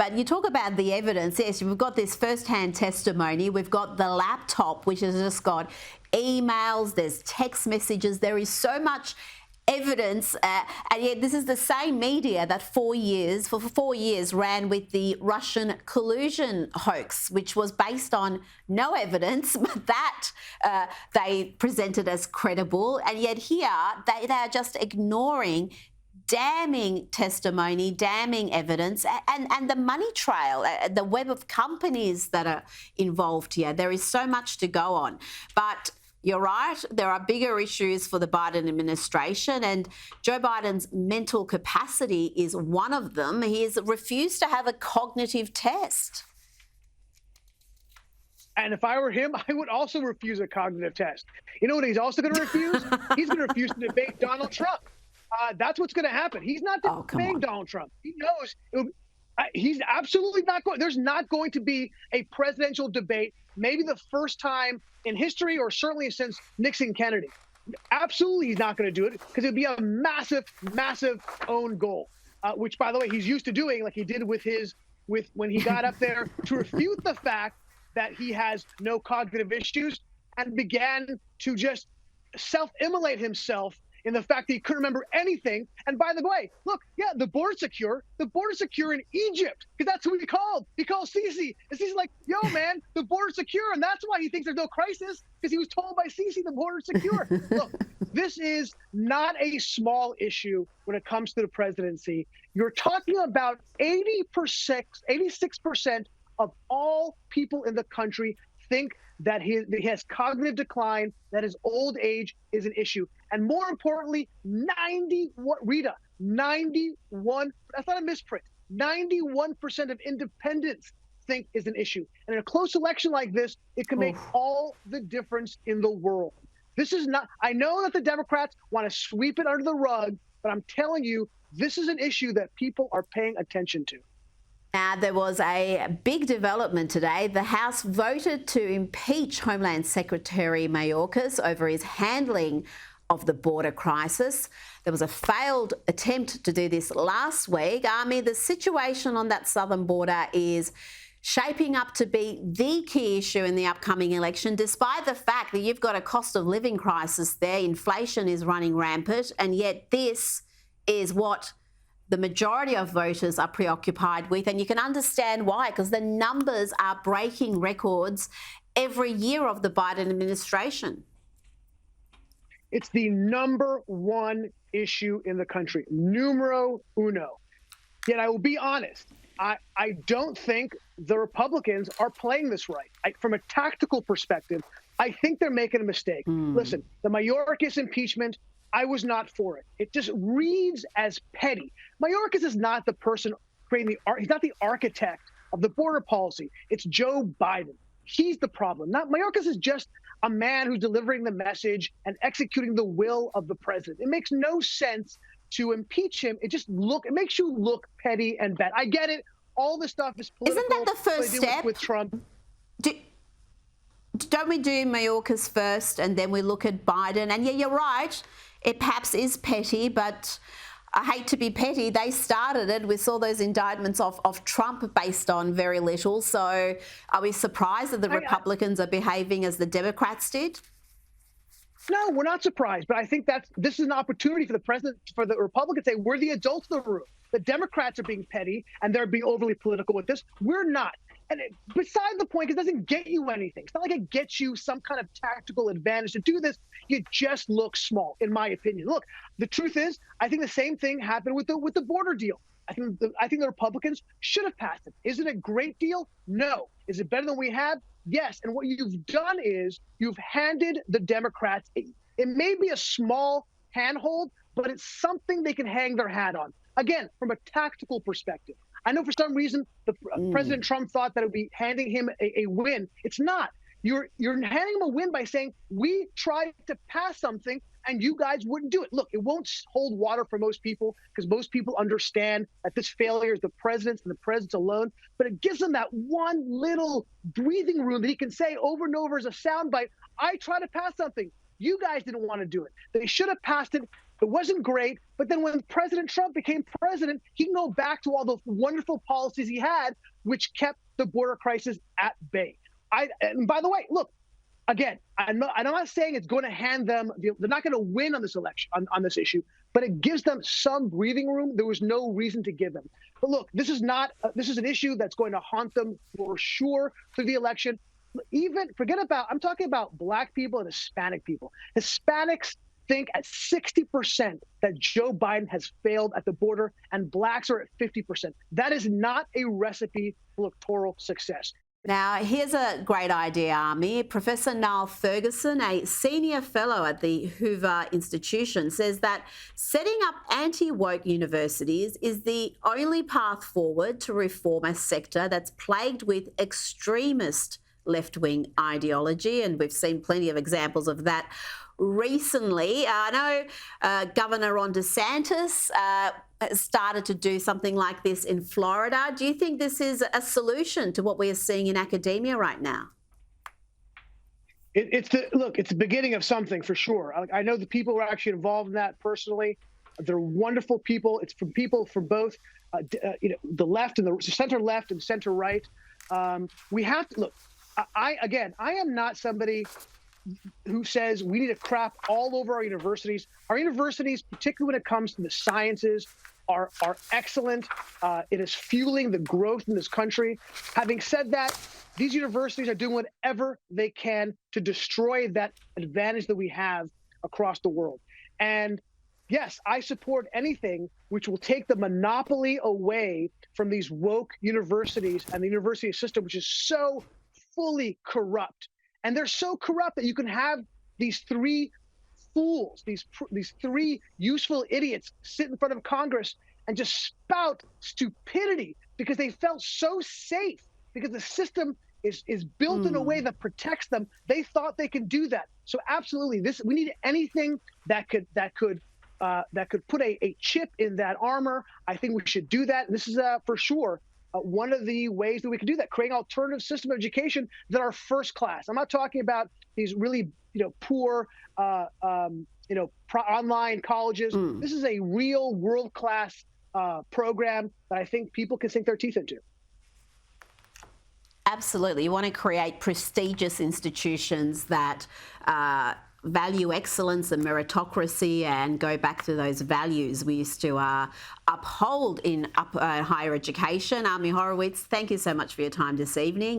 But you talk about the evidence. Yes, we've got this first-hand testimony. We've got the laptop, which has just got emails, there's text messages. There is so much evidence, and yet this is the same media that for 4 years ran with the Russian collusion hoax, which was based on no evidence, but that they presented as credible. And yet here they are just ignoring damning testimony, damning evidence, and the money trail, the web of companies that are involved here. There is so much to go on. But you're right, there are bigger issues for the Biden administration, and Joe Biden's mental capacity is one of them. He has refused to have a cognitive test. And if I were him, I would also refuse a cognitive test. You know what he's also going to refuse? He's going to refuse to debate Donald Trump. That's what's going to happen. He's not debating Donald Trump. He knows he's absolutely not going. There's not going to be a presidential debate, maybe the first time in history, or certainly since Nixon Kennedy. Absolutely, he's not going to do it because it'd be a massive, massive own goal, which, by the way, he's used to doing, like he did with when he got up there to refute the fact that he has no cognitive issues and began to just self-immolate himself in the fact that he couldn't remember anything. And by the way, look, yeah, the border's secure. The border's secure in Egypt, because that's who he called. He called Sisi. And Sisi's like, yo, man, the border's secure. And that's why he thinks there's no crisis, because he was told by Sisi the border's secure. Look, this is not a small issue when it comes to the presidency. You're talking about 86% of all people in the country think that he has cognitive decline, that his old age is an issue. And more importantly, 91, that's not a misprint, 91% of independents think is an issue. And in a close election like this, it can make all the difference in the world. This is not, I know that the Democrats want to sweep it under the rug, but I'm telling you, this is an issue that people are paying attention to. Now, there was a big development today. The House voted to impeach Homeland Secretary Mayorkas over his handling of the border crisis. There was a failed attempt to do this last week. Ami, the situation on that southern border is shaping up to be the key issue in the upcoming election, despite the fact that you've got a cost of living crisis there, inflation is running rampant, and yet this is what the majority of voters are preoccupied with. And you can understand why, because the numbers are breaking records every year of the Biden administration. It's the number one issue in the country, numero uno. Yet I will be honest, I don't think the Republicans are playing this right. From a tactical perspective, I think they're making a mistake. Listen, the Mayorkas impeachment, I was not for it. It just reads as petty. Mayorkas is not the person creating he's not the architect of the border policy. It's Joe Biden. He's the problem. Mayorkas is just a man who's delivering the message and executing the will of the president. It makes no sense to impeach him. It makes you look petty and bad. I get it. All this stuff is political. Isn't that the first step with Trump? Don't we do Mayorkas first and then we look at Biden? And yeah, you're right. It perhaps is petty, but I hate to be petty. They started it. We saw those indictments of Trump based on very little. So are we surprised that the Republicans are behaving as the Democrats did? No, we're not surprised. But I think this is an opportunity for the president, for the Republicans to say, we're the adults of the room. The Democrats are being petty and they're being overly political with this. We're not. And beside the point, it doesn't get you anything. It's not like it gets you some kind of tactical advantage to do this. You just look small, in my opinion. Look, the truth is, I think the same thing happened with the border deal. I think the Republicans should have passed it. Is it a great deal? No. Is it better than we have? Yes. And what you've done is you've handed the Democrats, it may be a small handhold, but it's something they can hang their hat on. Again, from a tactical perspective. I know for some reason President Trump thought that it would be handing him a win. It's not. You're handing him a win by saying, we tried to pass something and you guys wouldn't do it. Look, it won't hold water for most people because most people understand that this failure is the president's and the president's alone. But it gives him that one little breathing room that he can say over and over as a soundbite. I tried to pass something. You guys didn't want to do it. They should have passed it It wasn't great, but then when President Trump became president, he can go back to all the wonderful policies he had, which kept the border crisis at bay. And by the way, look, again, I'm not saying it's going to hand them, they're not going to win on this election, on this issue, but it gives them some breathing room. There was no reason to give them. But look, this is an issue that's going to haunt them for sure through the election. Even I'm talking about Black people and Hispanic people. Hispanics think at 60% that Joe Biden has failed at the border, and Blacks are at 50%. That is not a recipe for electoral success. Now, here's a great idea, Ami. Professor Niall Ferguson, a senior fellow at the Hoover Institution, says that setting up anti-woke universities is the only path forward to reform a sector that's plagued with extremist left-wing ideology, and we've seen plenty of examples of that recently. I know Governor Ron DeSantis has started to do something like this in Florida. Do you think this is a solution to what we are seeing in academia right now? It's the beginning of something for sure. I know the people who are actually involved in that personally. They're wonderful people. It's from people from both, the left and the center left and center right. We have to look. I am not somebody who says we need to crap all over our universities. Our universities, particularly when it comes to the sciences, are excellent. It is fueling the growth in this country. Having said that, these universities are doing whatever they can to destroy that advantage that we have across the world. And yes, I support anything which will take the monopoly away from these woke universities and the university system, which is so fully corrupt. And they're so corrupt that you can have these three fools, these three useful idiots sit in front of Congress and just spout stupidity because they felt so safe because the system is built in a way that protects them. They thought they could do that. So absolutely, we need anything that could put a chip in that armor. I think we should do that. And this is for sure one of the ways that we can do that, creating an alternative system of education that are first class. I'm not talking about these really, poor, online colleges. This is a real world-class program that I think people can sink their teeth into. Absolutely. You want to create prestigious institutions that value excellence and meritocracy and go back to those values we used to uphold in higher education. Ami Horowitz, thank you so much for your time this evening.